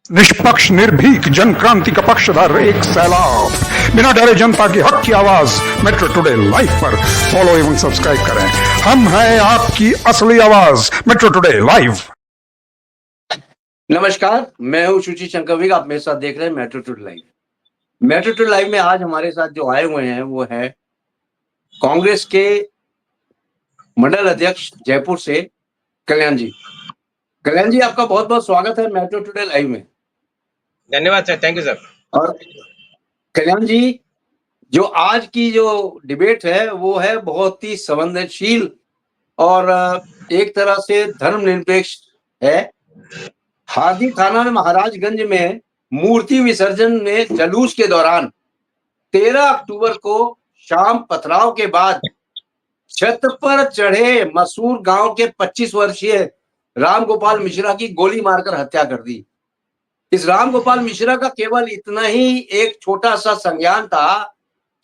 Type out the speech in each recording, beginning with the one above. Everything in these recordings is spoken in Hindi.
निष्पक्ष निर्भीक जन क्रांति का पक्षधर एक सैलाब, बिना डरे जनता की हक की आवाज मेट्रो टुडे लाइव पर फॉलो एवं सब्सक्राइब करें। हम हैं आपकी असली आवाज मेट्रो टुडे लाइव। नमस्कार, मैं हूं सुची शंकर। आप मेरे साथ देख रहे हैं metro today live. Metro today live में आज हमारे साथ जो आए हुए हैं वो है कांग्रेस के मंडल अध्यक्ष जयपुर से कल्याण जी। कल्याण जी, आपका बहुत बहुत स्वागत है मेट्रो टुडे लाइव में। धन्यवाद सर, थैंक यू सर। और कल्याण जी, जो आज की जो डिबेट है वो है बहुत ही संवेदनशील और एक तरह से धर्मनिरपेक्ष है। हार्दिक थाना में महाराजगंज में मूर्ति विसर्जन में जुलूस के दौरान 13 अक्टूबर को शाम पथराव के बाद छत पर चढ़े मसूर गांव के 25 वर्षीय रामगोपाल मिश्रा की गोली मारकर हत्या कर दी। इस रामगोपाल मिश्रा का केवल इतना ही एक छोटा सा संज्ञान था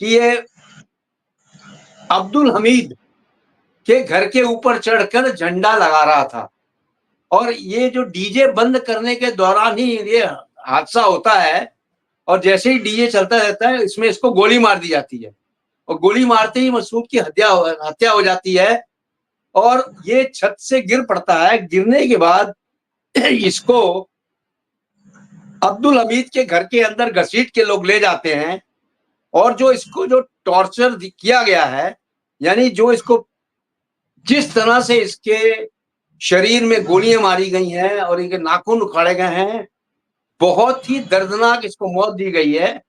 कि ये अब्दुल हमीद के घर के ऊपर चढ़कर झंडा लगा रहा था और ये जो डीजे बंद करने के दौरान ही ये हादसा होता है और जैसे ही डीजे चलता रहता है इसमें इसको गोली मार दी जाती है और गोली मारते ही मसूद की हत्या हो जाती है और ये छत से गिर पड़ता है। गिरने के बाद इसको अब्दुल हमीद के घर के अंदर घसीट के लोग ले जाते हैं और जो इसको जो टॉर्चर किया गया है, यानी जो इसको जिस तरह से इसके शरीर में गोलियां मारी गई हैं और इनके नाखून उखाड़े गए हैं, बहुत ही दर्दनाक इसको मौत दी गई है।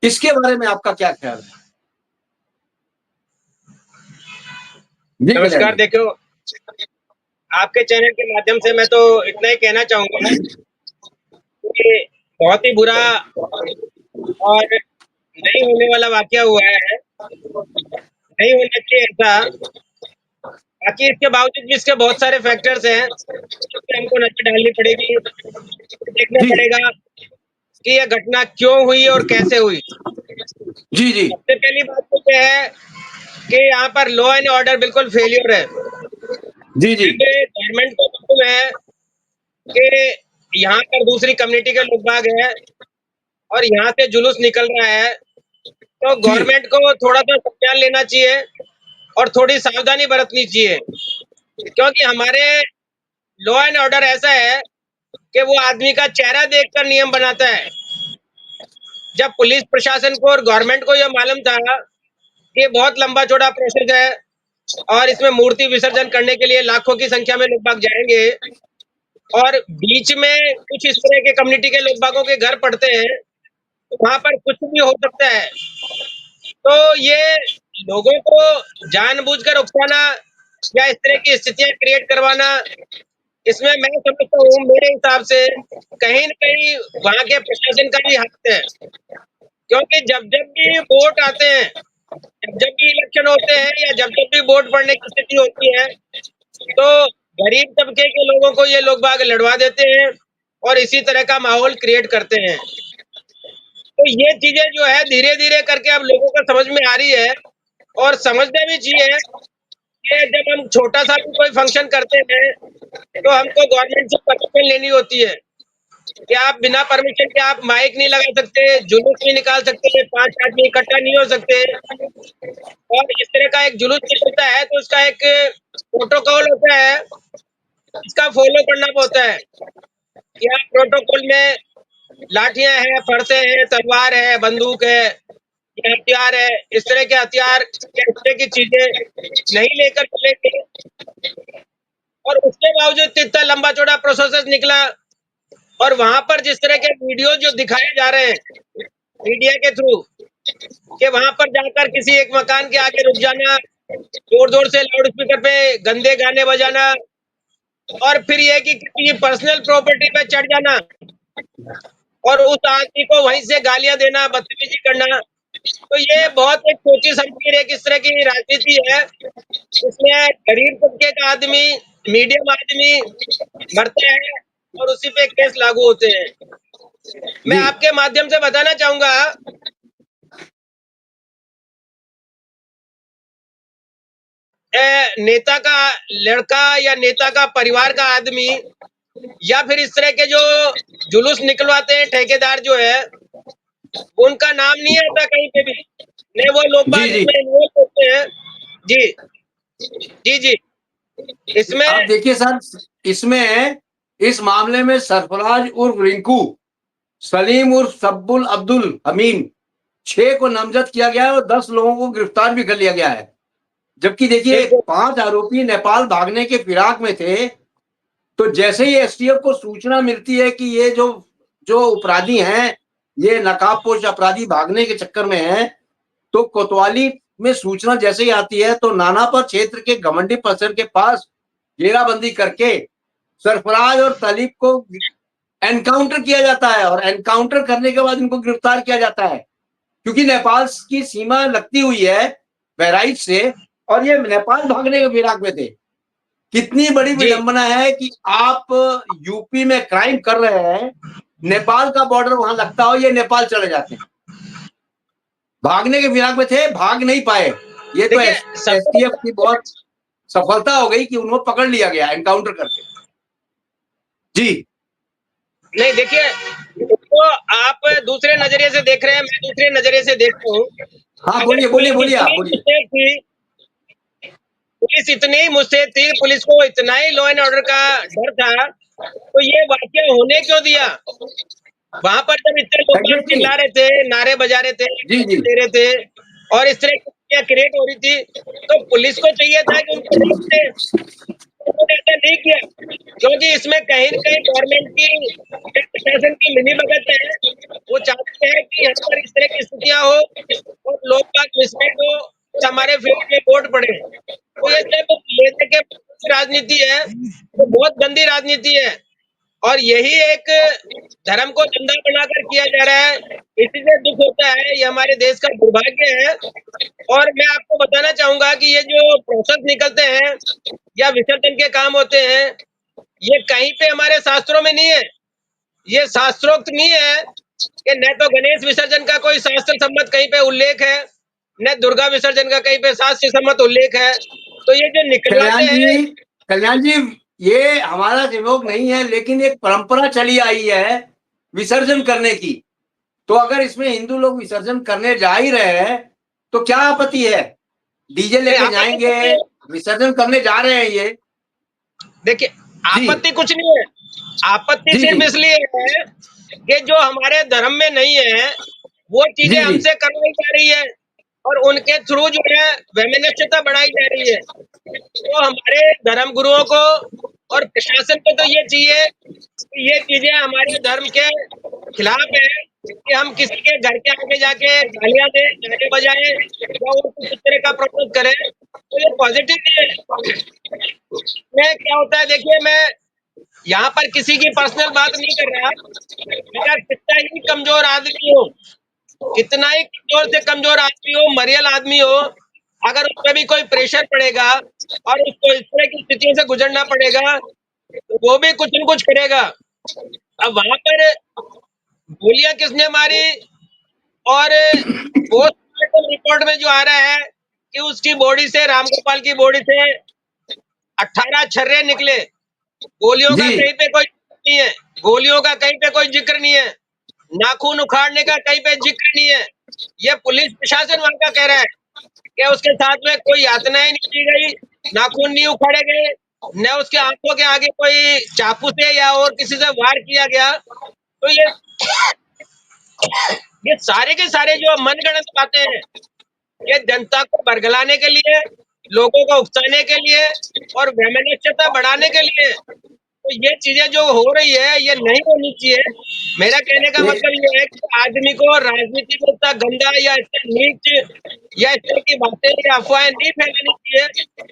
इसके बारे में आपका क्या ख्याल है? नमस्कार। देखो, आपके चैनल के माध्यम से मैं तो इतना ही कहना चाहूंगा कि बहुत ही बुरा और नहीं होने वाला वाकया हुआ है। नहीं होना चाहिए ऐसा। बाकी इसके बावजूद भी इसके बहुत सारे फैक्टर्स हैं जिस पे हमको नजर डालनी पड़ेगी। देखना पड़ेगा कि यह घटना क्यों हुई और कैसे हुई। जी जी। सबसे पहली बात तो यह है कि यहाँ पर लॉ एंड ऑर्डर बिल्कुल फेलियर है। जी जी। गवर्नमेंट को मालूम है कि यहाँ पर दूसरी कम्युनिटी के लोग बाग हैं और यहाँ से जुलूस निकल रहा है, तो गवर्नमेंट को थोड़ा सा संज्ञान लेना चाहिए और थोड़ी सावधानी बरतनी चाहिए, क्योंकि हमारे लॉ एंड ऑर्डर ऐसा है कि वो आदमी का चेहरा देखकर नियम बनाता है। जब पुलिस प्रशासन को और गवर्नमेंट को यह मालूम था कि बहुत लंबा चौड़ा प्रोसेस है और इसमें मूर्ति विसर्जन करने के लिए लाखों की संख्या में लोग बाग जाएंगे और बीच में कुछ इस तरह के कम्युनिटी के लोग बागों के घर पड़ते हैं, तो वहां पर कुछ भी हो सकता है। तो ये लोगों को जानबूझकर उकसाना या इस तरह की स्थितियां क्रिएट करवाना, इसमें मैं समझता हूँ मेरे हिसाब से कहीं न कहीं वहां के प्रशासन का भी हाथ है, क्योंकि जब जब भी वोट आते हैं, जब भी इलेक्शन होते हैं या जब जब भी वोट पड़ने की स्थिति होती है, तो गरीब तबके के लोगों को ये लोग बाग लड़वा देते हैं और इसी तरह का माहौल क्रिएट करते हैं। तो ये चीजें जो है धीरे धीरे करके अब लोगों को समझ में आ रही है और समझना भी चाहिए कि जब हम छोटा सा भी कोई फंक्शन करते हैं तो हमको गवर्नमेंट से परमिशन लेनी होती है कि आप बिना परमिशन के आप माइक नहीं लगा सकते, जुलूस नहीं निकाल सकते, 5 आदमी इकट्ठा नहीं हो सकते। और इस तरह का एक जुलूस निकलता है तो उसका एक प्रोटोकॉल होता है, इसका फॉलो करना होता है। यहाँ प्रोटोकॉल में लाठियां हैं, फरसे हैं, तलवार है, बंदूक है, ये हथियार है, इस तरह के हथियार या इस तरह की चीजें नहीं लेकर चलेंगे। और उसके बावजूद इतना लंबा चौड़ा प्रोसेस निकला और वहां पर जिस तरह के वीडियो जो दिखाए जा रहे हैं मीडिया के थ्रू कि वहां पर जाकर किसी एक मकान के आगे रुक जाना, जोर जोर से लाउड स्पीकर पे गंदे गाने बजाना और फिर यह कि किसी की पर्सनल प्रॉपर्टी पे चढ़ जाना और उस आदमी को वहीं से गालियां देना, बदतमीजी करना। तो ये बहुत एक सोची समझी एक इस तरह की राजनीति है, इसमें गरीब तबके का आदमी, मीडियम आदमी मरता है और उसी पे केस लागू होते हैं। मैं आपके माध्यम से बताना चाहूंगा नेता का लड़का या नेता का परिवार का आदमी या फिर इस तरह के जो जुलूस निकलवाते हैं ठेकेदार जो है, उनका नाम नहीं आता कहीं पे भी, नहीं वो लोग जी बाग जी। इसमें इन्वॉल्व होते हैं। जी जी जी। इसमें अब देखिए सर, इसमें इस मामले में सरफराज उर्फ रिंकू, सलीम उर्फ सब्बुल अब्दुल हमीम, 6 को नामजद किया गया है और 10 लोगों को गिरफ्तार भी कर लिया गया है। जबकि देखिए बिल्कुल 5 आरोपी नेपाल भागने के फिराक में थे। तो जैसे ही एसटीएफ को सूचना मिलती है कि ये जो जो अपराधी हैं, ये नकाबपोश अपराधी भागने के चक्कर में हैं, तो कोतवाली में सूचना जैसे ही आती है तो नानापर क्षेत्र के घमंडी पसर के पास घेराबंदी करके सरफराज और तलीब को एनकाउंटर किया जाता है और एनकाउंटर करने के बाद इनको गिरफ्तार किया जाता है, क्योंकि नेपाल की सीमा लगती हुई है बहराइच से और ये नेपाल भागने के फिराक में थे। कितनी बड़ी जी विडंबना है कि आप यूपी में क्राइम कर रहे हैं, नेपाल का बॉर्डर वहां लगता हो, ये नेपाल चले जाते हैं। भागने के फिराक में थे, भाग नहीं पाए। ये तो देखिए सबसे एसटीएफ की बहुत सफलता हो गई कि उनको पकड़ लिया गया एनकाउंटर करके। जी नहीं देखिए, तो आप दूसरे नजरिए से देख रहे हैं, मैं दूसरे नजरिए से देखता हूँ। हाँ, अगर बोलिए बोलिए बोलिए, आप बोलिए। पुलिस इतनी मुस्तैद थी, पुलिस को इतना ही लॉ एंड ऑर्डर का डर था, तो ये वाकया होने क्यों दिया? वहां पर जब इतने लोग बाग एग्जैक्टली। चिल्ला रहे थे, नारे बजा रहे थे, जी जी। दे रहे थे और इस तरह की चीजें क्रिएट हो रही थी, तो पुलिस को चाहिए था कि उनको रोकते, उन्होंने ऐसा नहीं किया, क्योंकि इसमें कहीं न कहीं गवर्नमेंट की या प्रशासन की मिलीभगत है। वो चाहते हैं कि यहाँ पर इस तरह की स्थितियां हो और लोग बाग मिसगाइड हो, हमारे फेवर में वोट पड़े। तो ये सब लेने के राजनीति है, तो बहुत गंदी राजनीति है और यही एक धर्म को धंधा बनाकर किया जा रहा है। इसी से दुख होता है, ये हमारे देश का दुर्भाग्य है। और मैं आपको बताना चाहूंगा कि ये जो प्रोसेस निकलते हैं या विसर्जन के काम होते हैं, ये कहीं पे हमारे शास्त्रों में नहीं है, ये शास्त्रोक्त नहीं है कि न तो गणेश विसर्जन का कोई शास्त्र सम्मत कहीं पे उल्लेख है, न दुर्गा विसर्जन का कहीं पे शास्त्र सम्मत उल्लेख है। तो ये जो निकलवाते हैं, कल्याण जी, ये हमारा सहयोग नहीं है, लेकिन एक परंपरा चली आई है विसर्जन करने की। तो अगर इसमें हिंदू लोग विसर्जन करने जा ही रहे हैं तो क्या आपत्ति है? डीजे लेके आपत्ति जाएंगे, कुछ नहीं है। विसर्जन करने जा रहे हैं ये। देखिए जी आपत्ति कुछ नहीं है, आपत्ति जी सिर्फ जी इसलिए है कि जो हमारे धर्म में नहीं है वो चीजें जी जी। हमसे करवाई जा रही है और उनके थ्रू जो है वैमनस्यता बढ़ाई जा रही है। तो हमारे धर्म गुरुओं को और प्रशासन को तो ये चाहिए कि ये चीजें हमारे धर्म के खिलाफ है कि हम किसी के घर के आगे जाके गालियां दें, गाने बजाएं या और कुछ इस तरह का प्रोटेस्ट करें, तो ये पॉजिटिव नहीं है। मैं क्या होता है, देखिए मैं यहाँ पर किसी की पर्सनल बात नहीं कर रहा, अगर कितना ही कमजोर आदमी हो, कितना ही कमजोर से कमजोर आदमी हो, मरियल आदमी हो, अगर उस पर भी कोई प्रेशर पड़ेगा और उसको इस तरह की स्थितियों से गुजरना पड़ेगा, तो वो भी कुछ न कुछ करेगा। अब वहां पर गोलियां किसने मारी और पोस्टमार्टम रिपोर्ट में जो आ रहा है कि उसकी बॉडी से, रामगोपाल की बॉडी से 18 छर्रे निकले। गोलियों का जी। कहीं पे कोई नहीं है, गोलियों का कहीं पे कोई जिक्र नहीं है, नाखून उखाड़ने का कहीं पे जिक्र नहीं है। ये पुलिस प्रशासन वहां का कह रहा है कि उसके साथ में कोई यातनाएं नहीं की गई, नाखून नहीं उखाड़े गए, न उसके आंखों के आगे कोई चाकू से या और किसी से वार किया गया। तो ये सारे के सारे जो मनगढ़ंत बातें हैं, ये जनता को बरगलाने के लिए, लोगों को उकसाने के लिए और वैमनस्यता बढ़ाने के लिए। तो ये चीजें जो हो रही है ये नहीं होनी चाहिए। मेरा कहने का मतलब ये है कि आदमी को राजनीति में इतना गंदा या इतना नीच या इस तरह की बातें या अफवाहें नहीं फैलानी चाहिए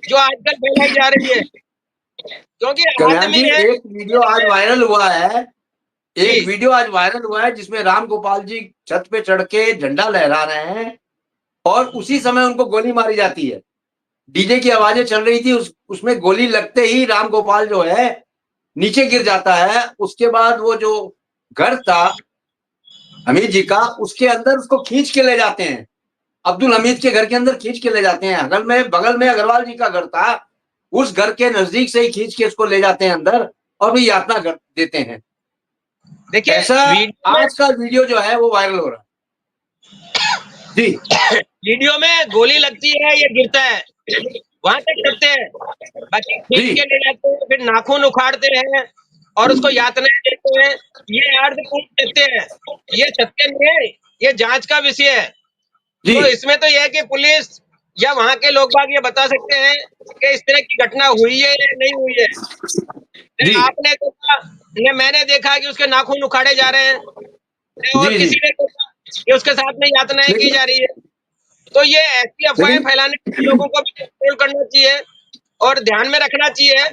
जो आजकल फैलाई जा रही है, क्योंकि कल्याण आदमी जी, है। एक वीडियो आज वायरल हुआ है, जी एक वीडियो आज वायरल हुआ है जिसमें राम गोपाल जी छत पे चढ़ के झंडा लहरा रहे हैं और उसी समय उनको गोली मारी जाती है। डीजे की आवाजें चल रही थी, उसमें गोली लगते ही राम गोपाल जो है नीचे गिर जाता है। उसके बाद वो जो घर था हमीद जी का, उसके अंदर उसको खींच के ले जाते हैं, अब्दुल हमीद के घर के अंदर खींच के ले जाते हैं। बगल में अग्रवाल जी का घर था, उस घर के नजदीक से ही खींच के उसको ले जाते हैं अंदर और भी यातना कर देते हैं। देखिए ऐसा वीडियो आज का वीडियो जो है वो वायरल हो रहा है जी। वीडियो में गोली लगती है, ये गिरता है, वहां तक करते हैं। बाकी खींच जी के ले जाते हैं, फिर नाखून उखाड़ते हैं और उसको यातनाएं देते हैं। ये अर्धपूर्ण सत्य है, ये सत्य नहीं है, ये जांच का विषय है। जी तो इसमें तो यह है कि पुलिस या वहां के लोग बाग ये बता सकते हैं कि इस तरह की घटना हुई है या नहीं हुई है। जी आपने देखा न मैंने देखा कि उसके नाखून उखाड़े जा रहे हैं, और जी जी किसी ने देखा कि उसके साथ में यातनाएं की जा रही है। तो ये ऐसी अफवाहें लेकिन फैलाने वाले लोगों को भी कंट्रोल करना चाहिए और ध्यान में रखना चाहिए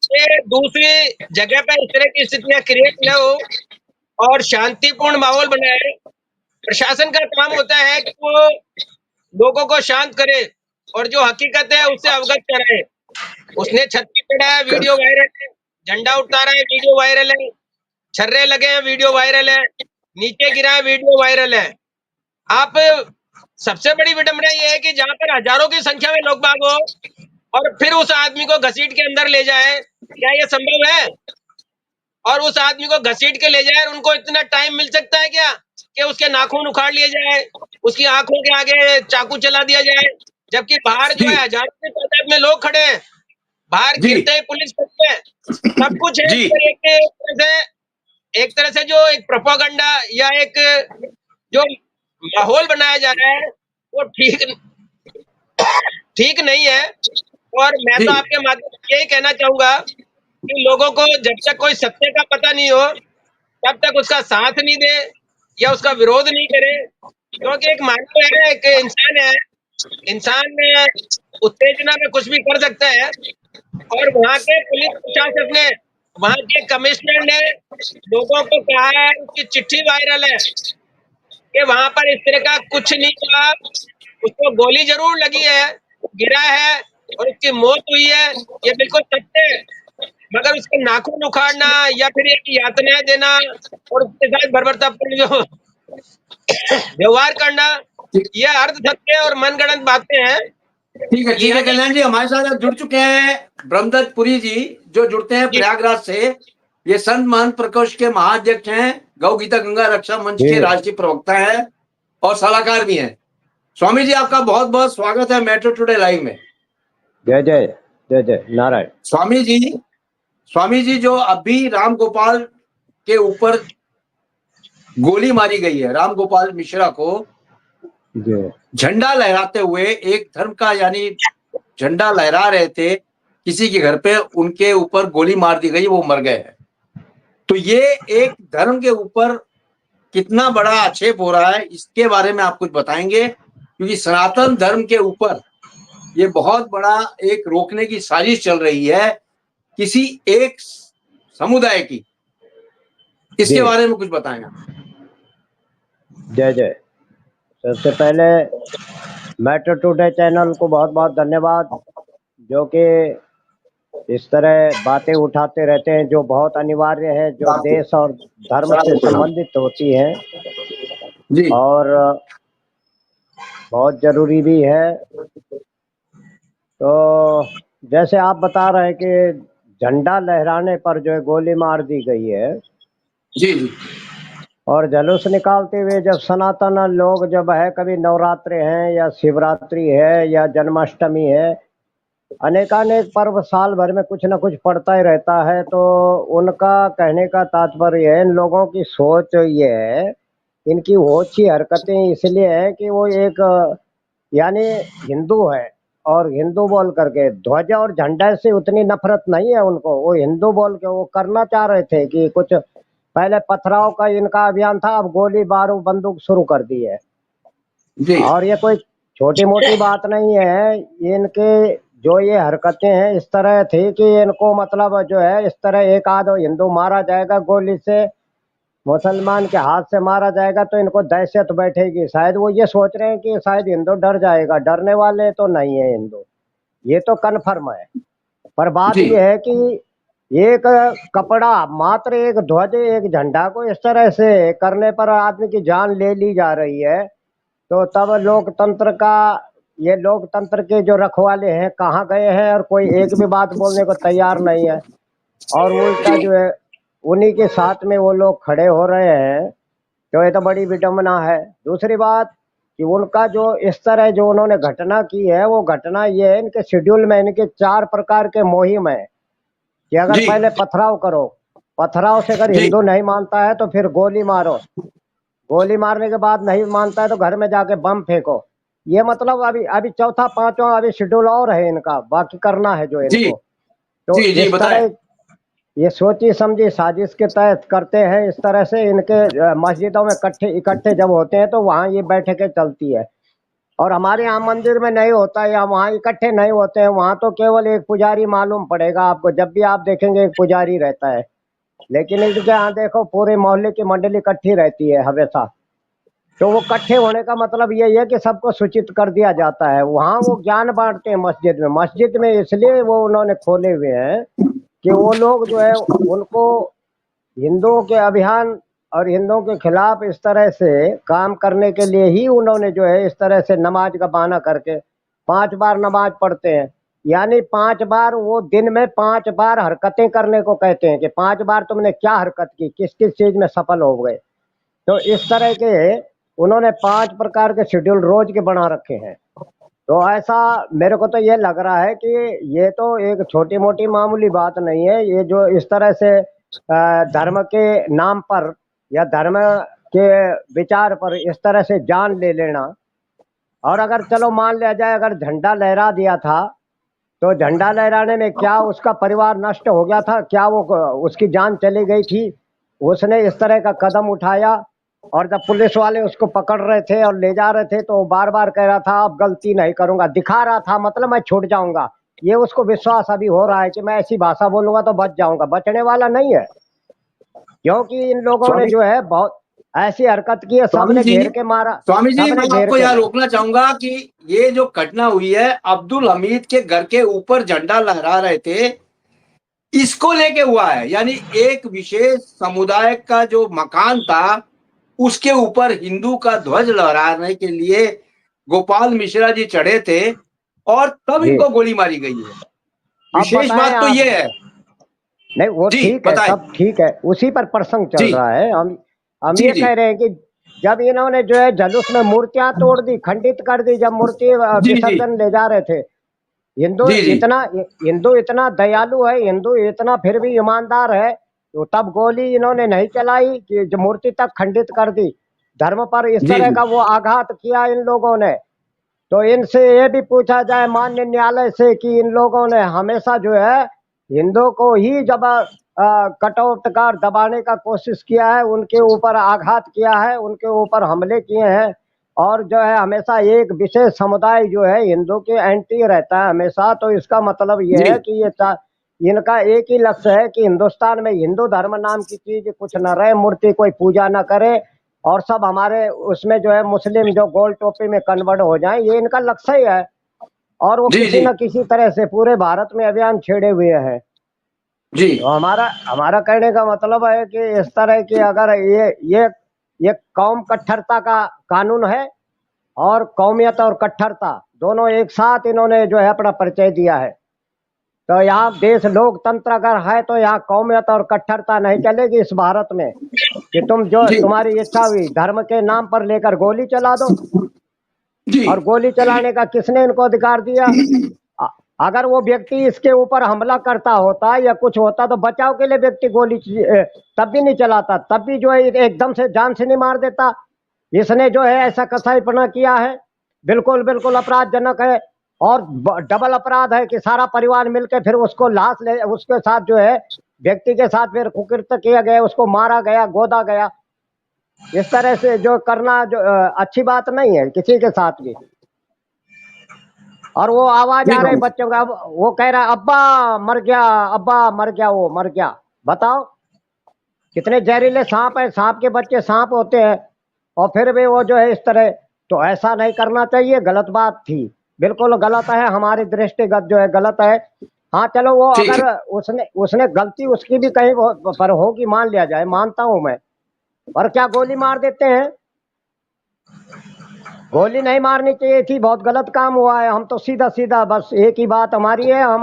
कि दूसरी जगह पे इस तरह की स्थितियां क्रिएट न हो और शांतिपूर्ण माहौल बनाए। प्रशासन का काम होता है कि वो लोगों को शांत करे और जो हकीकत है उससे अवगत कराए। उसने छत पे चढ़ा है, वीडियो वायरल है, झंडा उतारा है, वीडियो वायरल है, छर्रे लगे हैं, वीडियो वायरल है, नीचे गिरा है, वीडियो वायरल है। आप सबसे बड़ी विडंबना ये है कि जहां पर हजारों की संख्या में लोग बाग हो और फिर उस आदमी को घसीट के अंदर ले जाए, क्या ये संभव है? और उस आदमी को घसीट के ले जाए, उनको इतना टाइम मिल सकता है क्या कि उसके नाखून उखाड़ लिए जाए, उसकी आंखों के आगे चाकू चला दिया जाए, जबकि बाहर जो जी है हजारों की तादाद में लोग खड़े हैं, बाहर जी गिरते ही पुलिस खड़ी है, सब कुछ है। जी पर एक तरह से जो एक प्रोपागंडा या एक जो माहौल बनाया जा रहा है वो ठीक नहीं है। और मैं जी तो आपके माध्यम से यही कहना चाहूंगा कि लोगों को जब तक कोई सत्य का पता नहीं हो तब तक उसका साथ नहीं दे या उसका विरोध नहीं करे, क्योंकि एक मानव है, एक इंसान है, इंसान उत्तेजना में कुछ भी कर सकता है। और वहाँ के पुलिस प्रशासन ने, वहाँ के कमिश्नर ने लोगों को कहा है, उसकी चिट्ठी वायरल है कि वहां पर इस तरह का कुछ नहीं हुआ, उसको गोली जरूर लगी है, गिरा है और उसकी मौत हुई है, ये बिल्कुल सत्य है। मगर उसके नाखून उखाड़ना या फिर एक यातनाएं देना और उसके साथ बर्बरतापूर्ण जो व्यवहार करना, ये अर्ध सत्य और मनगढ़ंत बातें हैं। ठीक है यहाँ के कल्याण जी, हमारे साथ अब जुड़ चुके हैं ब्रह्मदत्त पुरी जी, जो जुड़ते हैं जी, प्रयागराज से। ये संत महंत प्रकोष्ठ के महाअध्यक्ष हैं, गौ गीता गंगा रक्षा मंच जी के राष्ट्रीय प्रवक्ता हैं और सलाहकार भी हैं। स्वामी जी, आपका बहुत बहुत स्वागत है मेट्रो टुडे लाइव में। जय जय जय जय नारायण। स्वामी जी जो अभी राम गोपाल के ऊपर गोली मारी गई है, राम गोपाल मिश्रा को जी झंडा लहराते हुए, एक धर्म का यानी झंडा लहरा रहे थे, किसी के घर पे उनके ऊपर गोली मार दी गई, वो मर गए हैं। तो ये एक धर्म के ऊपर कितना बड़ा आक्षेप हो रहा है, इसके बारे में आप कुछ बताएंगे? क्योंकि सनातन धर्म के ऊपर ये बहुत बड़ा एक रोकने की साजिश चल रही है किसी एक समुदाय की, इसके जी बारे में कुछ बताएं आप। जय जय। सबसे पहले मेट्रो टुडे चैनल को बहुत बहुत धन्यवाद, जो कि इस तरह बातें उठाते रहते हैं जो बहुत अनिवार्य है, जो देश और धर्म से संबंधित होती हैं जी और बहुत जरूरी भी है। तो जैसे आप बता रहे हैं कि झंडा लहराने पर जो है गोली मार दी गई है, जी जी और जुलूस निकालते हुए जब सनातन लोग जब है, कभी नवरात्रि हैं या शिवरात्रि है या जन्माष्टमी है, अनेकानेक पर्व साल भर में कुछ न कुछ पड़ता ही रहता है। तो उनका कहने का तात्पर्य है, इन लोगों की सोच ये है, इनकी ओछी हरकतें इसलिए है कि वो एक यानी हिंदू है, और हिंदू बोल करके ध्वजा और झंडा से उतनी नफरत नहीं है उनको। वो हिंदू बोल के वो करना चाह रहे थे कि कुछ पहले पथराव का इनका अभियान था, अब गोली बारूद बंदूक शुरू कर दी है। जी और ये कोई छोटी मोटी बात नहीं है। इनके जो ये हरकतें हैं इस तरह थी कि इनको मतलब जो है, इस तरह एक आध हिंदू मारा जाएगा गोली से, मुसलमान के हाथ से मारा जाएगा तो इनको दहशत बैठेगी। शायद वो ये सोच रहे हैं कि शायद हिंदू डर जाएगा। डरने वाले तो नहीं है हिंदू, ये तो कन्फर्म है। पर बात जी यह है कि एक कपड़ा, मात्र एक ध्वज, एक झंडा को इस तरह से करने पर आदमी की जान ले ली जा रही है। तो तब लोकतंत्र का, ये लोकतंत्र के जो रखवाले हैं कहाँ गए हैं, और कोई एक भी बात बोलने को तैयार नहीं है। और उल्टा जो है उन्हीं के साथ में वो लोग खड़े हो रहे हैं, तो ये तो बड़ी विडम्बना है। दूसरी बात कि उनका जो इस तरह जो उन्होंने घटना की है, वो घटना ये है, इनके शेड्यूल में इनके 4 प्रकार के मुहिम है कि अगर जी पहले पथराव करो, पथराव से अगर जी हिंदू नहीं मानता है तो फिर गोली मारो, गोली मारने के बाद नहीं मानता है तो घर में जाके बम फेंको। ये मतलब अभी अभी चौथा पांचवा अभी शेड्यूल और है इनका, बाकी करना है जो जी इनको। तो जी जी इस बताएं। तरह ये सोची समझी साजिश के तहत करते हैं इस तरह से। इनके मस्जिदों में इकट्ठे इकट्ठे जब होते हैं तो वहाँ ये बैठकें चलती है, और हमारे यहाँ मंदिर में नहीं होता है, या वहाँ इकट्ठे नहीं होते हैं, वहाँ तो केवल एक पुजारी मालूम पड़ेगा आपको, जब भी आप देखेंगे एक पुजारी रहता है। लेकिन इनके यहाँ देखो पूरे मोहल्ले की मंडली इकट्ठी रहती है हमेशा। तो वो इकट्ठे होने का मतलब यही है कि सबको सूचित कर दिया जाता है। वहाँ वो ज्ञान बांटते हैं मस्जिद में। मस्जिद में इसलिए वो उन्होंने खोले हुए हैं कि वो लोग जो है उनको हिंदुओं के अभियान और हिंदुओं के खिलाफ इस तरह से काम करने के लिए ही उन्होंने जो है इस तरह से नमाज का बहाना करके 5 बार नमाज पढ़ते हैं। यानी 5 बार वो दिन में 5 बार हरकतें करने को कहते हैं कि 5 बार तुमने क्या हरकत की, किस किस चीज में सफल हो गए। तो इस तरह के उन्होंने 5 प्रकार के शेड्यूल रोज के बना रखे हैं। तो ऐसा मेरे को तो ये लग रहा है कि ये तो एक छोटी मोटी मामूली बात नहीं है। ये जो इस तरह से धर्म के नाम पर या धर्म के विचार पर इस तरह से जान ले लेना, और अगर चलो मान लिया जाए अगर झंडा लहरा दिया था तो झंडा लहराने में क्या उसका परिवार नष्ट हो गया था, क्या वो उसकी जान चली गई थी? उसने इस तरह का कदम उठाया, और जब पुलिस वाले उसको पकड़ रहे थे और ले जा रहे थे तो वो बार बार कह रहा था अब गलती नहीं करूंगा, दिखा रहा था मतलब मैं छूट जाऊंगा। ये उसको विश्वास अभी हो रहा है कि मैं ऐसी भाषा बोलूंगा तो बच जाऊंगा, बचने वाला नहीं है। क्योंकि इन लोगों ने स्वामी जो है बहुत ऐसी हरकत की है, स्वामी सबने जी घेर के मारा, स्वामी जी सबने मैं घेर आपको के यहाँ मारा। रोकना चाहूंगा कि ये जो घटना हुई है, अब्दुल हमीद के घर के ऊपर झंडा लहरा रहे थे, इसको लेके हुआ है। यानी एक विशेष समुदाय का जो मकान था उसके ऊपर हिंदू का ध्वज लहराने के लिए गोपाल मिश्रा जी चढ़े थे और तब जी इनको गोली मारी गई है। अब विशेष बताएं बात तो आप। ये है। नहीं वो जी ठीक है, बताएं। सब ठीक है, उसी पर प्रसंग चल जी रहा है। हम जी ये जी कह रहे हैं कि जब इन्होंने जो है जुलूस में मूर्तियां तोड़ दी, खंडित कर दी, जब मूर्ति जी जी विसर्जन ले जा रहे थे, जी जी हिंदू इतना दयालु है, हिंदू इतना फिर भी ईमानदार है, तो तब गोली इन्होंने नहीं चलाई कि जो मूर्ति तक खंडित कर दी। धर्म पर इस जी तरह जी का वो आघात किया इन लोगों ने। तो इनसे ये भी पूछा जाए माननीय न्यायालय से कि इन लोगों ने हमेशा जो है हिंदू को ही जब कटौतकार दबाने का कोशिश किया है, उनके ऊपर आघात किया है, उनके ऊपर हमले किए हैं, और जो है हमेशा एक विशेष समुदाय जो है हिंदू के एंटी रहता है हमेशा। तो इसका मतलब ये जी है कि इनका एक ही लक्ष्य है कि हिंदुस्तान में हिंदू धर्म नाम की चीज कुछ न रहे, मूर्ति कोई पूजा न करे, और सब हमारे उसमें जो है मुस्लिम जो गोल टोपी में कन्वर्ट हो जाए, ये इनका लक्ष्य ही है। और वो जी किसी जी न किसी तरह से पूरे भारत में अभियान छेड़े हुए हैं। जी तो हमारा हमारा कहने का मतलब है कि इस तरह की अगर ये कौम कट्टरता का कानून है, और कौमियत और कट्टरता दोनों एक साथ इन्होंने जो है अपना परिचय दिया है। तो यहाँ देश लोकतंत्र अगर है तो यहाँ कौमियत और कट्टरता नहीं चलेगी इस भारत में कि तुम जो जी तुम्हारी इच्छा हुई धर्म के नाम पर लेकर गोली चला दो। जी और गोली चलाने का किसने इनको अधिकार दिया? अ- अगर वो व्यक्ति इसके ऊपर हमला करता होता या कुछ होता तो बचाव के लिए व्यक्ति तब भी नहीं चलाता, तब भी जो है एकदम से जान से नहीं मार देता। इसने जो है ऐसा कसाईपना किया है, बिल्कुल बिल्कुल अपराधजनक है। और डबल अपराध है कि सारा परिवार मिलकर फिर उसको लाश ले, उसके साथ जो है व्यक्ति के साथ फिर कुकृत्य किया गया, उसको मारा गया, गोदा गया। इस तरह से जो करना जो अच्छी बात नहीं है किसी के साथ भी। और वो आवाज जी आ रही स्वामी बच्चों का, वो कह रहा है अब्बा मर गया, अब्बा मर गया, वो मर गया। बताओ कितने जहरीले सांप है, सांप के बच्चे सांप होते हैं, और फिर भी वो जो है इस तरह। तो ऐसा नहीं करना चाहिए, गलत बात थी, बिल्कुल गलत है, हमारी दृष्टिगत जो है गलत है। हाँ चलो वो ठीक अगर उसने उसने गलती उसकी भी कहीं पर होगी, मान लिया जाए, मानता हूं मैं, पर क्या गोली मार देते हैं? गोली नहीं मारनी चाहिए थी, बहुत गलत काम हुआ है। हम तो सीधा सीधा बस एक ही बात हमारी है, हम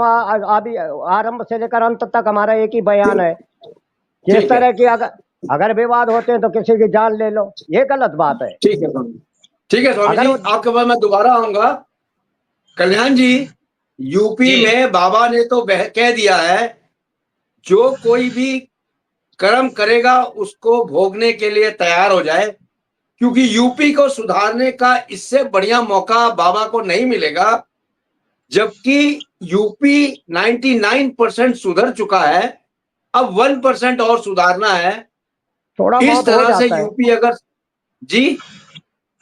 अभी आरंभ से लेकर अंत तक हमारा एक ही बयान है कि इस ठीक है, तरह की अगर अगर विवाद होते हैं तो किसी की जान ले लो, ये गलत बात है। ठीक है स्वामी, ठीक है स्वामी अगर जी, वो आपके पास मैं दोबारा आऊंगा। कल्याण जी, यूपी जी में बाबा ने तो कह दिया है, जो कोई भी कर्म करेगा उसको भोगने के लिए तैयार हो जाए, क्योंकि यूपी को सुधारने का इससे बढ़िया मौका बाबा को नहीं मिलेगा। जबकि यूपी 99% सुधर चुका है, अब 1% और सुधारना है। थोड़ा इस बहुत हो तरह से जाता है, यूपी अगर जी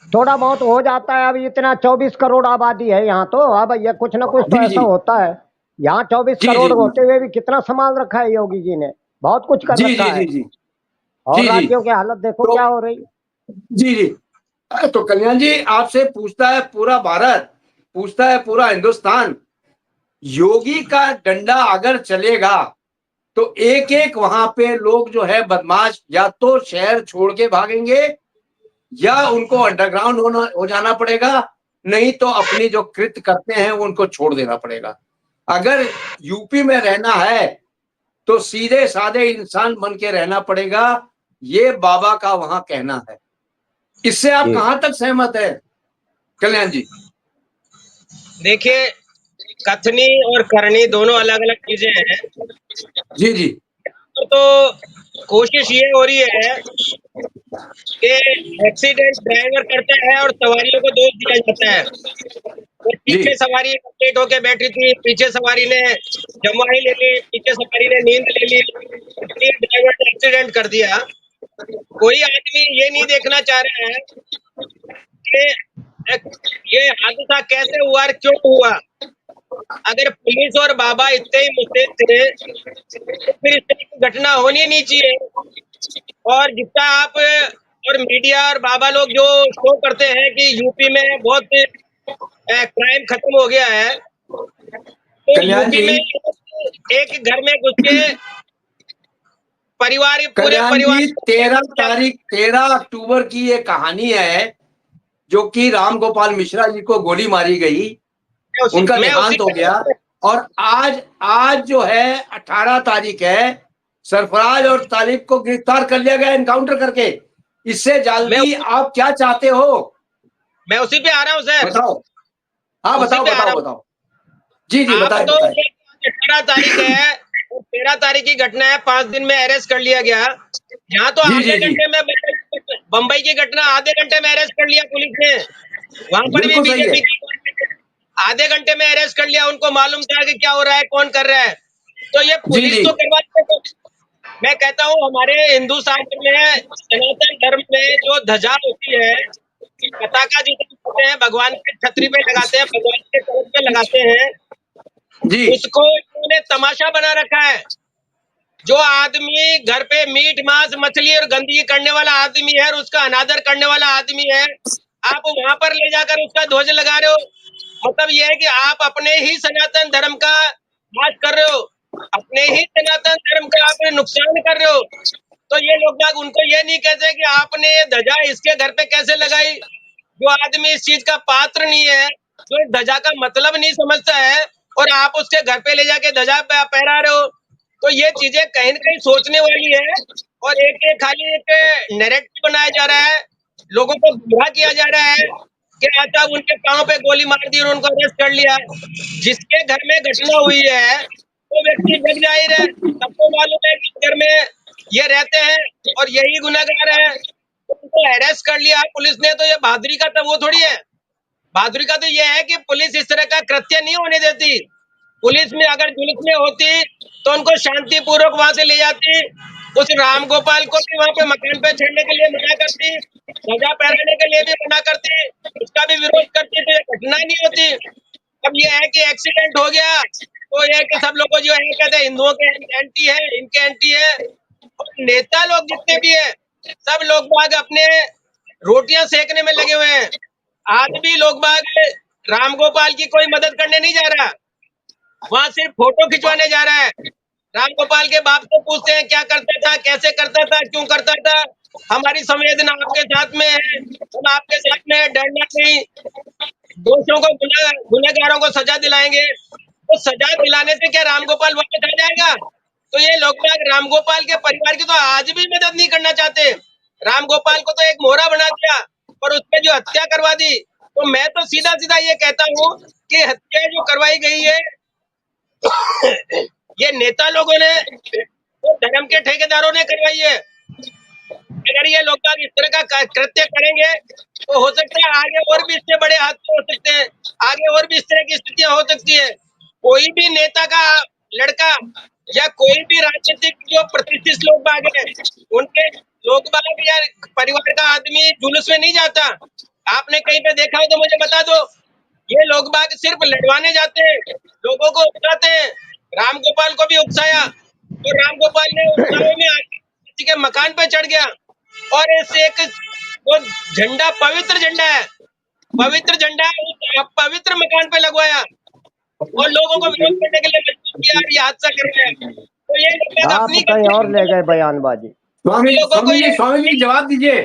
थोड़ा बहुत हो जाता है। अब इतना 24 करोड़ आबादी है यहाँ, तो अब ये कुछ ना कुछ तो जी ऐसा जी होता है। यहाँ 24 जी करोड़ जी होते हुए भी कितना संभाल रखा है योगी जी ने, बहुत कुछ कर जी रखा जी है। जी जी और जी जी राज्यों की हालत देखो तो क्या हो रही। जी जी तो कल्याण जी, आपसे पूछता है पूरा भारत, पूछता है पूरा हिंदुस्तान, योगी का डंडा अगर चलेगा तो एक एक वहां पे लोग जो है बदमाश या तो शहर छोड़ के भागेंगे, या उनको अंडरग्राउंड हो जाना पड़ेगा, नहीं तो अपनी जो कृत्य करते हैं वो उनको छोड़ देना पड़ेगा। अगर यूपी में रहना है तो सीधे साधे इंसान बन के रहना पड़ेगा, ये बाबा का वहां कहना है। इससे आप जी कहां तक सहमत है कल्याण जी? देखिए, कथनी और करनी दोनों अलग अलग चीजें हैं। जी जी तो कोशिश ये हो रही है कि एक्सीडेंट ड्राइवर करता है और सवारियों को दोष दिया जाता है। और जी पीछे सवारी अपडेट होके बैठी थी, पीछे सवारी ने जमवाई ले ली, पीछे सवारी ने नींद ले ली, इसलिए ड्राइवर ने एक्सीडेंट कर दिया। कोई आदमी ये नहीं देखना चाह रहा है कि ये हादसा कैसे हुआ और क्यों हुआ। अगर पुलिस और बाबा इतने ही मुस्तैद थे तो फिर इस तरह की घटना होनी नहीं चाहिए। और जितना आप और मीडिया और बाबा लोग जो शो करते हैं कि यूपी में बहुत क्राइम खत्म हो गया है, तो कल्याण यूपी जी, में एक घर में घुस के परिवार पूरे कल्याण परिवार जी, 13 अक्टूबर की ये कहानी है, जो कि राम गोपाल मिश्रा जी को गोली मारी गई, उनका मैं उसी देहांत हो गया। और आज आज जो है 18 तारीख है, सरफराज और तालिब को गिरफ्तार कर लिया गया एनकाउंटर करके। इससे मैं जल्दी आप क्या चाहते हो? मैं उसी पे आ रहा हूँ सर, बताओ। हाँ, उसी बताओ पे आ रहा बताओ हूँ। बताओ। जी जी, आप बताए तो बताए। 18 तारीख है और 13 तारीख की घटना है, 5 दिन में अरेस्ट कर लिया गया। यहाँ तो जी आधे जी जी, घंटे में बम्बई की घटना आधे घंटे में अरेस्ट कर लिया पुलिस ने। वहां पर भी बिल्कुल सही है। बीजेपी की आधे घंटे में अरेस्ट कर लिया। उनको मालूम था कि क्या हो रहा है, कौन कर रहा है। तो ये जी पुलिस जी तो करवाती है। मैं कहता हूँ हमारे हिंदू शास्त्र में, सनातन धर्म में जो ध्वजा होती है, पताका जिसे कहते हैं, भगवान के छतरी पे लगाते हैं, भगवान के कलश पे लगाते हैं, जी उसको इन्होंने तमाशा बना रखा है। जो आदमी घर पे मीट मांस मछली और गंदगी करने वाला आदमी है और उसका अनादर करने वाला आदमी है, आप वहां पर ले जाकर उसका ध्वज लगा रहे हो। मतलब यह है कि आप अपने ही सनातन धर्म का नाश कर रहे हो, अपने ही सनातन धर्म का आप नुकसान कर रहे हो। तो ये लोग बाग उनको ये नहीं कहते कि आपने ये ध्वजा इसके घर पे कैसे लगाई। जो आदमी इस चीज का पात्र नहीं है, जो इस ध्वजा का मतलब नहीं समझता है, और आप उसके घर पे ले जाके ध्वजा फहरा रहे हो। तो ये चीजें कहीं न कहीं सोचने वाली है। और एक खाली एक नैरेटिव बनाया जा रहा है, लोगों को गुमराह किया जा रहा है कि अच्छा उनके पाँव पे गोली मार दी और उनको अरेस्ट कर लिया। जिसके घर में घटना हुई है वो व्यक्ति जग जाहिर है, सबको मालूम है कि इस घर में ये रहते हैं और यही गुनहगार है, तो उनको अरेस्ट कर लिया पुलिस ने। तो ये बहादुरी का तो वो थोड़ी है। बहादुरी का तो ये है कि पुलिस इस तरह का कृत्य नहीं होने देती। पुलिस में अगर जुलूस में होती तो उनको शांतिपूर्वक वहां से ले जाती। उस राम गोपाल को भी वहां पे मकान पे चढ़ने के लिए मना करती, ध्वजा फहराने के लिए भी मना करती, उसका भी विरोध करती, तो ये घटना नहीं होती। अब ये है कि एक्सीडेंट हो गया तो ये है कि सब लोग जो है कहते हैं हिंदुओं के एंटी है, इनके एंटी है। और नेता लोग जितने भी है, सब लोग बाग अपने रोटियां सेकने में लगे हुए हैं। आज भी लोग बाग राम गोपाल की कोई मदद करने नहीं जा रहा, वहां सिर्फ फोटो खिंचवाने जा रहा है। राम गोपाल के बाप से पूछते हैं क्या करता था, कैसे करता था, क्यों करता था, हमारी संवेदना आपके साथ में है, हम आपके साथ में है, डरना नहीं। दोषियों को गुनहगारों को सजा दिलाएंगे। तो सजा दिलाने से क्या रामगोपाल वापस आ जाएगा? तो ये लोग बाग रामगोपाल के परिवार की तो आज भी मदद नहीं करना चाहते। रामगोपाल को तो एक मोहरा बना दिया और उसपे जो हत्या करवा दी। तो मैं तो सीधा सीधा ये कहता हूँ कि हत्या जो करवाई गई है ये नेता लोगों ने, तो धर्म के ठेकेदारों ने करवाई है। अगर ये लोग इस तरह का कृत्य करेंगे तो हो सकता है आगे और भी इससे बड़े हादसे हो सकते हैं, आगे और भी इस तरह की स्थितियां हो सकती है। कोई भी नेता का लड़का या कोई भी राजनीतिक जो प्रतिष्ठित लोग बाग है, उनके लोग बाग या परिवार का आदमी जुलूस में नहीं जाता। आपने कहीं पे देखा हो तो मुझे बता दो। ये लोग बाग सिर्फ लड़वाने जाते हैं, लोगों को उकसाते हैं। रामगोपाल को भी उकसाया और रामगोपाल ने उकसावे में आके किसी के मकान पे चढ़ गया और ऐसे एक वो झंडा, पवित्र झंडा है, पवित्र झंडा पवित्र मकान पे लगवाया और लोगों को विरोध करने के लिए मजबूर किया और ये हादसा करवाया। तो ये लोग आप अपनी कहीं और ले गए बयानबाजी। स्वामी जी जवाब दीजिए,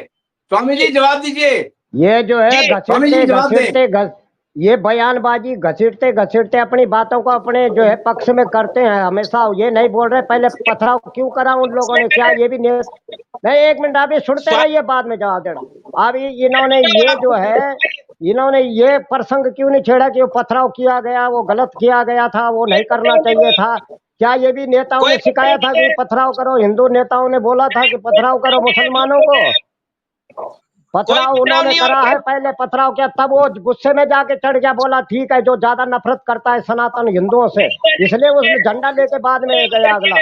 स्वामी जी जवाब दीजिए। ये जो है स्वामी जी जवाब दें। ये बयानबाजी घसीटते घसीटते अपनी बातों को अपने जो है पक्ष में करते हैं हमेशा। ये नहीं बोल रहे पहले पथराव क्यों करा उन लोगों ने, क्या ये भी नहीं। एक मिनट अभी सुनते रहिए, बाद में जवाब देना। अभी इन्होंने ये जो है, इन्होंने ये प्रसंग क्यों नहीं छेड़ा कि वो पथराव किया गया, वो गलत किया गया था, वो नहीं करना चाहिए था। क्या ये भी नेताओं ने सिखाया था कि पथराव करो? हिंदू नेताओं ने बोला था कि पथराव करो मुसलमानों को? पथराव उन्होंने करा है? पहले पथराव किया, तब वो गुस्से में जाके चढ़ गया, बोला ठीक है जो ज्यादा नफरत करता है सनातन हिंदुओं से, इसलिए उसने झंडा लेके बाद में गया अगला।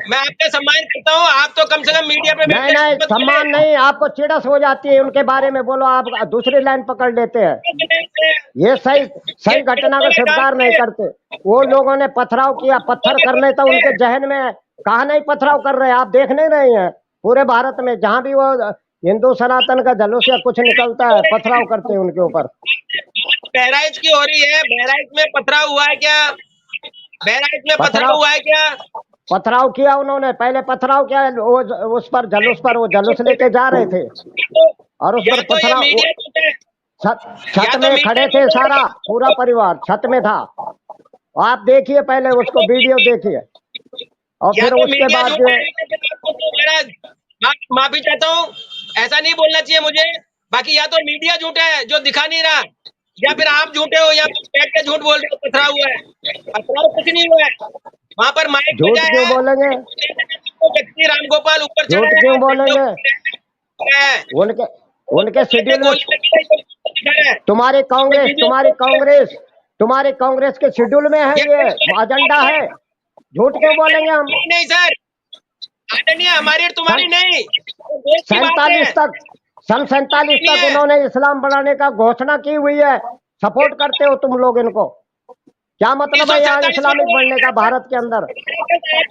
मैं आपका सम्मान करता हूँ, आप तो कम से कम मीडिया पे नहीं नहीं, सम्मान नहीं, आपको चिड़स हो जाती है उनके बारे में बोलो, आप दूसरी लाइन पकड़ लेते हैं। ये सही घटना को स्वीकार नहीं करते। वो लोगों ने पथराव किया, पत्थर करने तो उनके जहन में कहा नहीं पथराव कर रहे, आप देख नहीं रहे हैं? पूरे भारत में जहां भी वो हिंदू सनातन का जुलूस या कुछ निकलता है पथराव करते हैं उनके ऊपर। बहराइच की हो रही है, बहराइच में पथराव हुआ है क्या? बहराइच में पथराव हुआ है क्या? पथराव किया उन्होंने, पहले पथराव किया उस पर जुलूस पर, वो जुलूस लेके जा रहे थे और उस पर पथराव, छत में खड़े थे, सारा पूरा परिवार छत में था। आप देखिए पहले उसको, वीडियो देखिए और फिर उसके बाद जो माफी चाहता हूँ, ऐसा नहीं बोलना चाहिए मुझे। बाकी या तो मीडिया झूठा है जो दिखा नहीं रहा, या फिर आप झूठे हो, या बैठ के झूठ बोल रहे हो पथराव हुआ है। पथराव कुछ नहीं हुआ है, वहां पर माइक झूठ क्यों बोलेंगे? व्यक्ति रामगोपाल ऊपर चढ़ा, झूठ क्यों बोलेंगे? उनके शेड्यूल में तुम्हारी कांग्रेस के शेड्यूल में है, ये एजेंडा है। झूठ क्यों बोलेंगे हम? नहीं सर, आदरणीय हमारी तुम्हारी नहीं, सन 47 तक उन्होंने इस्लाम बनाने का घोषणा की हुई है। सपोर्ट करते हो तुम लोग इनको? क्या मतलब है यहाँ इस्लामिक बनने का? भारत के अंदर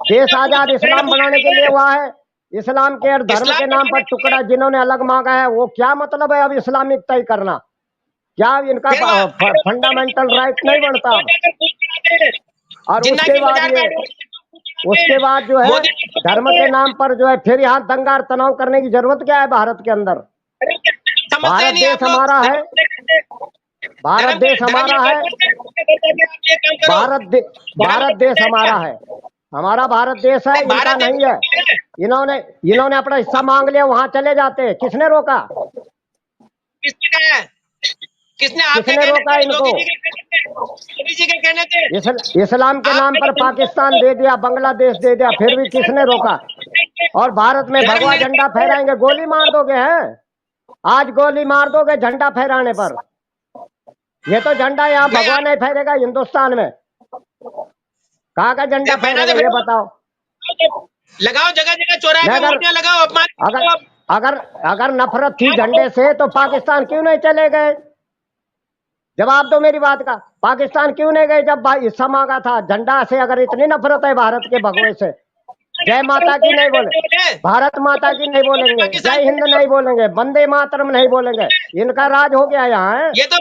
देश आजाद इस्लाम बनाने के लिए हुआ है। इस्लाम के और धर्म के नाम पर टुकड़ा जिन्होंने अलग मांगा है, वो क्या मतलब है अब इस्लामिक तय करना? क्या इनका फंडामेंटल राइट नहीं बनता? और उसके बाद जो है धर्म के नाम पर जो है फिर यहाँ दंगा और तनाव करने की जरूरत क्या है भारत के अंदर? भारत देश हमारा है, भारत देश हमारा है, भारत देश हमारा है, हमारा भारत देश है, इनका नहीं है। इन्होंने अपना हिस्सा मांग लिया, वहां चले जाते। किसने रोका? किसने रोका इनको? इस्लाम के नाम पर पाकिस्तान दे दिया, बांग्लादेश दे दिया, फिर भी किसने रोका? और भारत में भगवा झंडा फहराएंगे, गोली मार दोगे हैं? आज गोली मार दोगे झंडा फहराने पर। ये तो झंडा यहाँ भगवा नहीं फहरेगा हिंदुस्तान में, कहाँ का झंडा फहरेगा ये बताओ? लगाओ जगह जगह चौराहे पे लगाओ। अगर नफरत थी झंडे से तो पाकिस्तान क्यों नहीं चले गए? जवाब दो मेरी बात का। पाकिस्तान क्यों नहीं गए जब हिस्सा मांगा था? झंडा से अगर इतनी नफरत है भारत के भगवे से, जय माता की नहीं बोले, भारत माता की नहीं बोलेंगे, जय हिंद नहीं बोलेंगे, वंदे मातरम नहीं बोलेंगे, इनका राज हो गया यहाँ है। ये तो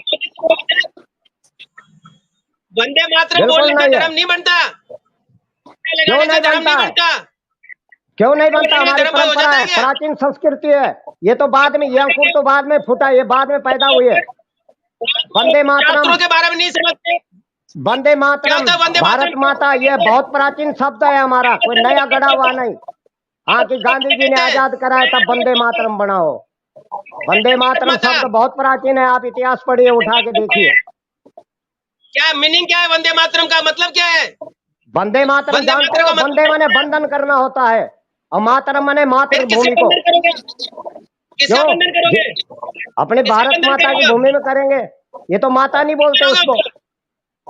वंदे मातरम बोलने का धर्म नहीं बनता। क्यों नहीं बनता है? क्यों नहीं बनता? हमारी धर्म हो परंपरा जाता है, है क्या? प्राचीन संस्कृति है। ये तो बाद में, ये अंकुर तो बाद में फूटा, ये बाद में पैदा हुई है। वंदे मातरम, शास्त्रों के बारे में नहीं समझते। वंदे क्या मातरम, होता है वंदे भारत मातरम? माता, ये बहुत प्राचीन शब्द है हमारा, कोई नया गढ़ा हुआ नहीं। हाँ, कि गांधी जी ने आजाद कराया तब वंदे मातरम बना हो। वंदे मातरम शब्द बहुत प्राचीन है, आप इतिहास पढ़िए, उठा के देखिए। क्या मीनिंग, क्या है वंदे मातरम का मतलब क्या है? वंदे मातरम वंदे जानते मातरम हो? का मतलब वंदे माने बंधन करना होता है, और मातरम माने फिर किससे मातृभूमि को। बंधन करोगे? किसका क्यों? बंधन करोगे? अपने किसका भारत बंधन माता की करोगे? भूमि में करेंगे। ये तो माता नहीं बोलते क्या उसको, होगा?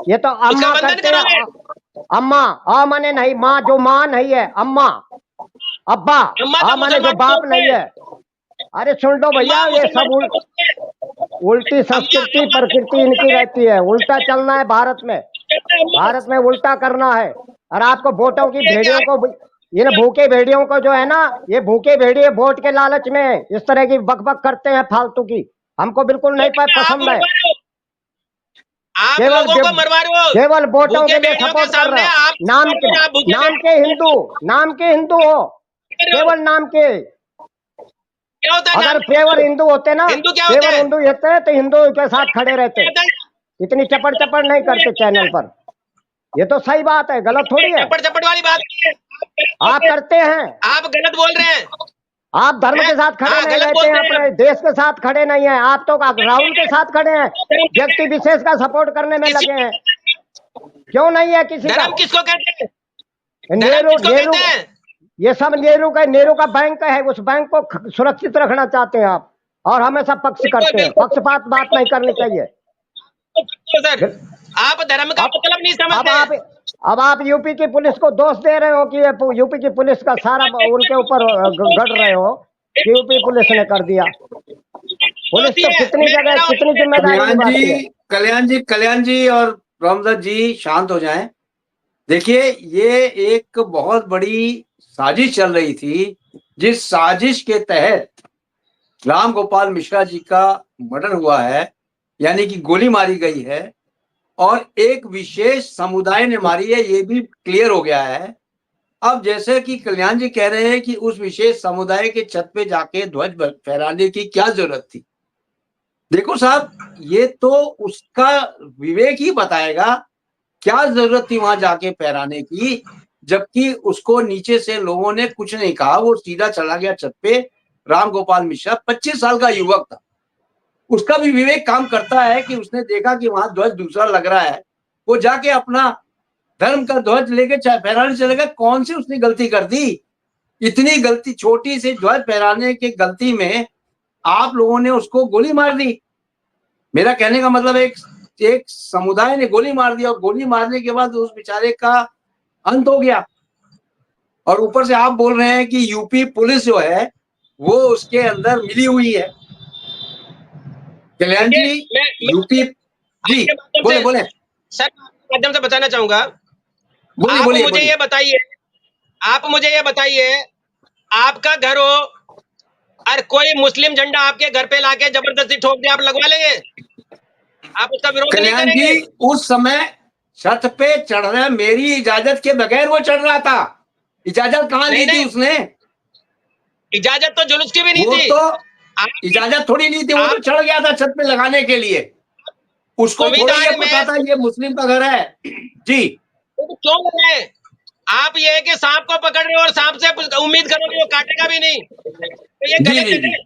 ये तो उसका अम्मा बंधन करते करोगे? हैं। अम्मा, आ माने नहीं, माँ जो माँ नहीं है, अम्मा। अब्बा, अम्मा आ तो माने जो मुसलमान बाप बोलते नहीं हैं। है। अरे सुन लो अम्मा भैया, ये मुसलमान सब को बोलते हैं। उल्टी अम्मा संस्कृति अम्मा से प्रकृति बोलते इनकी हैं। रहती है, उल्टा चलना है भारत में। कहते हैं अम्मा। भारत में उल्टा करना है। और आपको वोटों की ये क्या भेड़ियों है? को, इन भूखे भेड़ियों को जो है ना, ये भूखे भेड़िए वोट के लालच में इस तरह की बकबक करते हैं फालतू की, हमको बिल्कुल नहीं आप पसंद है। मरवा रहे हो, आप केवल लोगों को मरवा रहे हो। केवल वोटों भूखे के लिए भेड़ियों के सपोर्ट कर सामने रहे हो। आप मर रहे हो, आप भूखे नाम के भेड़ियों हिंदू, नाम के हिंदू हो, के रहो। केवल नाम के। क्या होता है अगर नाम? पेवर हिंदू होते ना, हिंदू क्या होता पेवर है? हिंदू होते तो हिंदू के साथ खड़े रहते, क्या होता है? इतनी चपड़ चपड़ नहीं करते चैनल पर। ये तो सही बात है, गलत थोड़ी है। चपड़ चपड़ वाली बात नहीं है। आप करते हैं, आप गलत बोल रहे हैं। आप धर्म के साथ खड़े हाँ, नहीं गलत रहते हैं, बोलते हैं अपने देश के साथ खड़े नहीं हैं। आप तो राहुल के साथ खड़े हैं, व्यक्ति विशेष का सपोर्ट करने में किसी लगे हैं। क्यों नहीं है किसी का? धर्म किसको कहते हैं? धर्म नेहरू, किसको नेहरू, कहते हैं? ये सब नेहरू का बैंक है, उस बैंक को सुरक्षित रखना चाहते हैं आप, और हमेशा पक्ष बिल्कुल करते हैं। बिल्कुल पक्षपात बात नहीं करनी चाहिए। सर, आप धर्म का अब मतलब नहीं अब समझते। आप अब आप यूपी की पुलिस को दोष दे रहे हो कि ये यूपी की पुलिस का सारा उनके ऊपर गढ़ रहे हो कि यूपी पुलिस ने कर दिया। पुलिस होती तो है, कितनी मैं कह जगह रहा हूँ, कितनी जिम्मेदारी निभाती है। कल्याण जी और रामदास जी शांत हो जाएं। देखिए, ये एक बहुत बड़ी साजिश चल रही थी, जिस साजिश के तहत राम गोपाल मिश्रा जी का मर्डर हुआ है, यानी कि गोली मारी गई है, और एक विशेष समुदाय ने मारी है, ये भी क्लियर हो गया है। अब जैसे कि कल्याण जी कह रहे हैं कि उस विशेष समुदाय के छत पे जाके ध्वज फहराने की क्या जरूरत थी। देखो साहब, ये तो उसका विवेक ही बताएगा क्या जरूरत थी वहां जाके फहराने की, जबकि उसको नीचे से लोगों ने कुछ नहीं कहा, वो सीधा चला गया छत पे। राम गोपाल मिश्रा 25 साल का युवक था, उसका भी विवेक काम करता है कि उसने देखा कि वहां ध्वज दूसरा लग रहा है, वो जाके अपना धर्म का ध्वज लेके फहराने चले गए। कौन सी उसने गलती कर दी? इतनी गलती, छोटी सी ध्वज फहराने की गलती में आप लोगों ने उसको गोली मार दी। मेरा कहने का मतलब एक एक समुदाय ने गोली मार दिया, और गोली मारने के बाद उस बेचारे का अंत हो गया, और ऊपर से आप बोल रहे हैं कि यूपी पुलिस जो है वो उसके अंदर मिली हुई है। कल्याण जी, मैं यूपी जी, आपके माध्यम बोले से, बोले सर आपके माध्यम से बताना चाहूंगा। बोलिए आप बोलिए मुझे बोलिए। ये बताइए, आप मुझे ये बताइए, आपका घर हो और कोई मुस्लिम झंडा आपके घर पे लाके जबरदस्ती ठोक दे, आप लगवा लेंगे? आप उसका विरोध नहीं कल्याण करेंगे? जी, उस समय छत पे चढ़ना मेरी इजाजत के बगैर वो चढ़ रहा था। इजाजत कहाँ नहीं ली थी नहीं, उसने? इजाजत तो जुलूस की भी नहीं वो थी। तो आप इजाजत थोड़ी ली थी, वो तो आप चढ़ गया था छत पे लगाने के लिए। उसको थोड़ी ये संविधान पता में था ये मुस्लिम का घर है जी। तो क्यों लगाए? आप ये है कि सांप को पकड़ रहे हो और सांप से उम्मीद करोगे वो काटेगा भी नहीं, तो ये जी गलत जी है जी ना?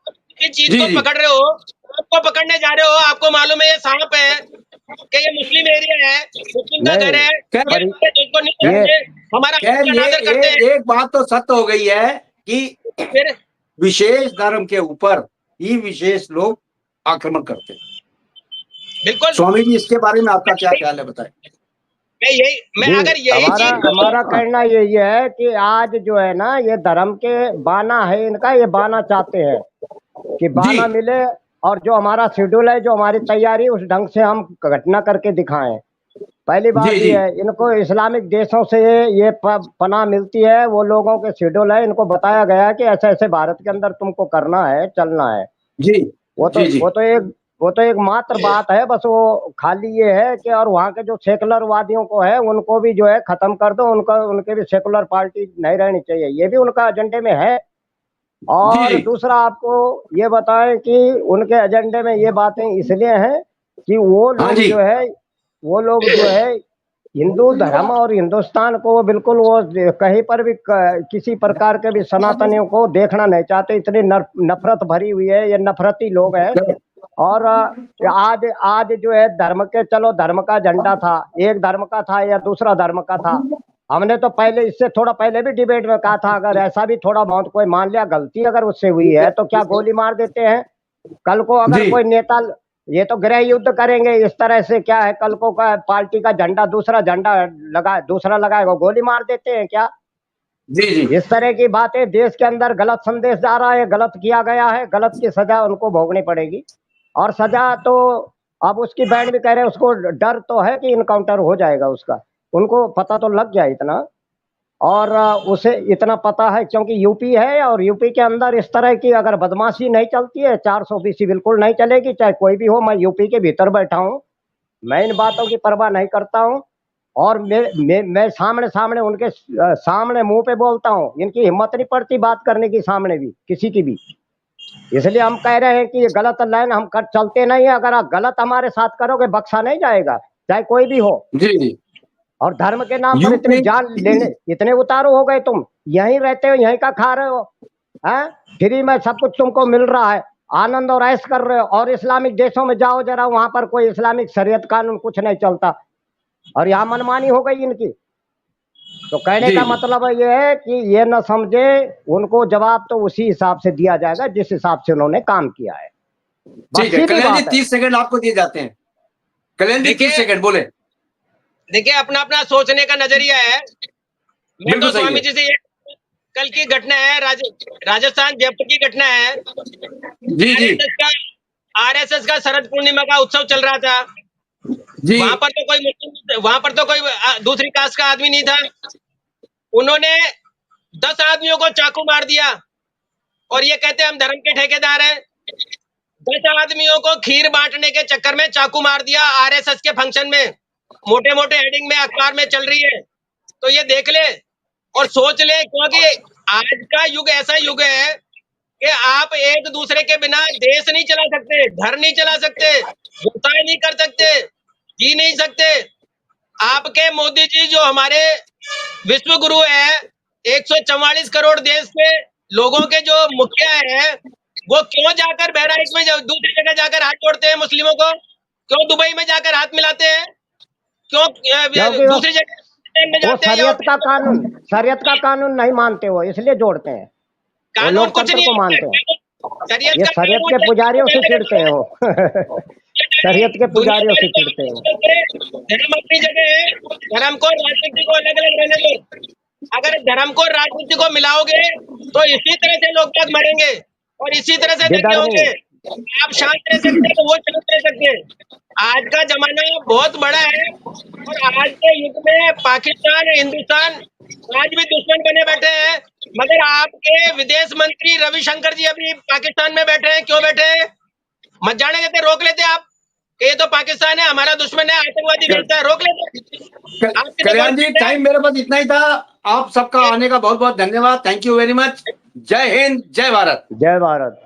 किसी चीज जी को जी पकड़ रहे हो, आपको पकड़ने जा रहे हो, आपको मालूम है ये सांप है कि ये मुस्लिम एरिया है, मुस्लिम का घर नहीं, है, ये पर हमारे देश को नहीं खैर करते, हमारा खैर हक का ये अनादर करते हैं। एक बात तो सत्य हो गई है कि फिर विशेष धर्म के ऊपर ही विशेष लोग आक्रमण करते हैं। बिल्कुल, स्वामी जी, इसके बारे में आपका क्या ख्याल है, बताएं। मैं जी, अगर यही हमारा चीज हमारा कहना यही है कि आज जो है ना, ये धर्म के बाना है इनका, ये बाना चाहते हैं कि जी बाना मिले, और जो हमारा शेड्यूल है, जो हमारी तैयारी, उस ढंग से हम घटना करके दिखाएं। पहली जी बात जी ये है, इनको इस्लामिक देशों से ये पनाह मिलती है, वो लोगों के शेड्यूल है, इनको बताया गया है कि ऐसे ऐसे भारत के अंदर तुमको करना है, चलना है। जी जी जी वो तो एक वो तो एक मात्र बात है, बस वो खाली ये है कि और वहाँ के जो सेकुलर वादियों को है उनको भी जो है खत्म कर दो, उनका उनके भी सेकुलर पार्टी नहीं रहनी चाहिए, ये भी उनका एजेंडे में है। और जी। दूसरा आपको ये बताएं कि उनके एजेंडे में ये बातें इसलिए हैं कि वो हाँ लोग जी। जो है हिंदू धर्म और हिंदुस्तान को वो बिल्कुल वो कहीं पर भी किसी प्रकार के भी सनातनियों को देखना नहीं चाहते, इतनी नफरत भरी हुई है, ये नफरती लोग हैं। और आज आज जो है धर्म के, चलो धर्म का झंडा था, एक धर्म का था या दूसरा धर्म का था, हमने तो पहले इससे थोड़ा पहले भी डिबेट में कहा था, अगर ऐसा भी थोड़ा बहुत कोई मान लिया गलती अगर उससे हुई है तो क्या गोली मार देते हैं? कल को अगर जी। कोई नेता, ये तो गृह युद्ध करेंगे इस तरह से, क्या है कल को का पार्टी का झंडा दूसरा लगाएगा, गोली मार देते हैं क्या? जी जी। इस तरह की बातें, देश के अंदर गलत संदेश जा रहा है, गलत किया गया है, गलत की सजा उनको भोगनी पड़ेगी। और सजा तो अब उसकी बैंड भी कह रहे हैं, उसको डर तो है कि इनकाउंटर हो जाएगा उसका, उनको पता तो लग गया इतना। और उसे इतना पता है क्योंकि यूपी है, और यूपी के अंदर इस तरह की अगर बदमाशी नहीं चलती है, 420 बिल्कुल नहीं चलेगी, चाहे कोई भी हो। मैं यूपी के भीतर बैठा हूँ, मैं इन बातों की परवाह नहीं करता हूँ, और मैं सामने सामने उनके सामने मुंह पे बोलता हूँ, इनकी हिम्मत नहीं पड़ती बात करने की सामने भी, किसी की भी। इसलिए हम कह रहे हैं कि ये गलत लाइन हम कर चलते नहीं है, अगर आप गलत हमारे साथ करोगे बख्शा नहीं जाएगा, चाहे कोई भी हो। जी जी। और धर्म के नाम पर इतनी जान लेने, इतने उतारू हो गए तुम, यहीं रहते हो, यहीं का खा रहे हो, हैं? फ्री में सब कुछ तुमको मिल रहा है, आनंद और ऐश कर रहे हो, और इस्लामिक देशों में जाओ जरा, वहां पर कोई इस्लामिक शरीयत कानून कुछ नहीं चलता, और यहाँ मनमानी हो गई इनकी। तो कहने जी का जी। मतलब ये है कि ये न समझे, उनको जवाब तो उसी हिसाब से दिया जाएगा जिस हिसाब से उन्होंने काम किया है। बस ठीक है सीधी कल्याण जी, बात है। 30 सेकंड आपको दिए जाते हैं। कल्याण जी 30 सेकंड बोले। देखिए, अपना अपना सोचने का नजरिया है। मैं बिल्कुल तो सही स्वामी है। जी से कल की घटना है, राजस्थान जयपुर की घटना है। जी जी। आरएसएस का शरद पूर्णिमा का उत्सव चल रहा था। जी। वहां पर तो कोई दूसरी कास्ट का आदमी नहीं था। उन्होंने 10 आदमियों को चाकू मार दिया, और ये कहते हैं हम धर्म के ठेकेदार हैं। 10 आदमियों को खीर बांटने के चक्कर में चाकू मार दिया आरएसएस के फंक्शन में, मोटे मोटे हेडिंग में अखबार में चल रही है। तो ये देख ले और सोच ले, क्योंकि आज का युग ऐसा युग है कि आप एक दूसरे के बिना देश नहीं चला सकते, घर नहीं चला सकते, व्यवसाय नहीं कर सकते, जी नहीं सकते। आपके मोदी जी जो हमारे विश्व गुरु है, 144 करोड़ देश के लोगों के जो मुखिया है, वो क्यों जाकर बहराइच में दूसरी जगह जाकर हाथ जोड़ते हैं मुस्लिमों को? क्यों दुबई में जाकर हाथ मिलाते हैं? क्यों क्योंकि दूसरी जगह में वो जाते हैं? शरीयत का कानून नहीं मानते, वो इसलिए जोड़ते हैं, वो कानून कुछ लोकतंत्र नहीं को है, मानते हैं। शरीयत ये का शरीयत के कानून पुजारियों से चिढ़ते हैं वो शरीयत के पुजारियों से चिढ़ते हैं वो। धर्म अपनी जगह है, धर्म को राजनीति को अलग अलग रहने दो। अगर धर्म को राजनीति को मिलाओगे तो इसी तरह से लोग बाग मरेंगे और इसी तरह से दंगे होंगे। आप शांत रह सकते हैं तो वो शांत रह सकते हैं। आज का जमाना बहुत बड़ा है, और आज के युग में पाकिस्तान हिंदुस्तान आज भी दुश्मन बने बैठे हैं। मगर आपके विदेश मंत्री रविशंकर जी अभी पाकिस्तान में बैठे हैं, क्यों बैठे हैं? मत जाने देते, रोक लेते आप कि ये तो पाकिस्तान है, हमारा दुश्मन है, आतंकवादी भेजता है, रोक लेते। कल्याण जी, टाइम मेरे पास इतना ही था। आप सबका आने का बहुत बहुत धन्यवाद। Thank you very much. जय हिंद, जय भारत। जय भारत।